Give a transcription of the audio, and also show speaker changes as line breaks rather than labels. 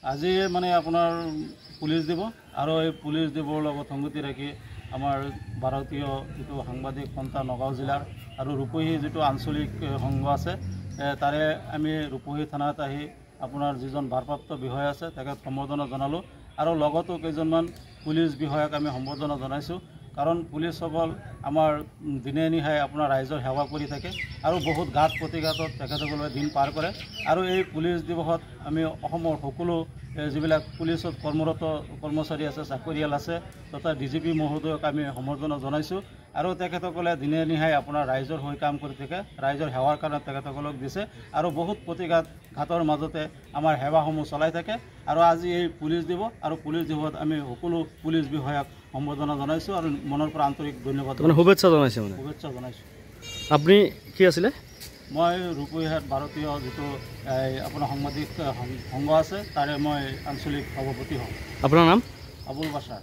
আজি মানে আপোনাৰ পুলিচ দিৱস আৰু এই পুলিচ দিৱসৰ লগত সংগতি ৰাখি আমাৰ ভাৰতীয় যিটো সাংবাদিক সন্থা নগাঁও জিলাৰ আৰু ৰূপহী যিটো আঞ্চলিক সংঘ আছে তাৰে আমি ৰূপহী থানাত আহি আপোনাৰ যিজন ভাৰপ্ৰাপ্ত বিষয়া আছে তেখেত সম্বৰ্ধনা জনালোঁ আৰু লগতো কেইজনমান পুলিচ বিষয়াক আমি সম্বৰ্ধনা জনাইছোঁ কাৰণ পুলিচসকল আমাৰ দিনে নিশাই আপোনাৰ ৰাইজৰ সেৱা কৰি থাকে আৰু বহুত ঘাট প্ৰতিঘাতত তেখেতসকলে দিন পাৰ কৰে আৰু এই পুলিচ দিৱসত আমি অসমৰ সকলো যিবিলাক পুলিচত কৰ্মৰত কৰ্মচাৰী আছে চাকৰিয়াল আছে তথা DGP মহোদয়ক আমি সম্বৰ্ধনা জনাইছোঁ আৰু তেখেতসকলে দিনে নিশাই আপোনাৰ ৰাইজৰ হৈ কাম কৰি থাকে ৰাইজৰ সেৱাৰ কাৰণে তেখেতসকলক দিছে আৰু বহুত প্ৰতিঘাত ঘাটৰ মাজতে আমাৰ সেৱাসমূহ চলাই থাকে আৰু আজি এই পুলিচ দিৱস আৰু পুলিচ দিৱসত আমি সকলো পুলিচ বিষয়াক সম্বৰ্ধনা জনাইছোঁ আৰু মনৰ পৰা আন্তৰিক ধন্যবাদ
শুভেচ্ছা জনাইছে মানে
শুভেচ্ছা জনাইছোঁ
আপুনি কি আছিলে
মই ৰূপহীহাট ভাৰতীয় যিটো আপোনাৰ সাংবাদিক সংঘ আছে তাৰে মই আঞ্চলিক সভাপতি হওঁ
আপোনাৰ নাম
আবুল বাছাৰ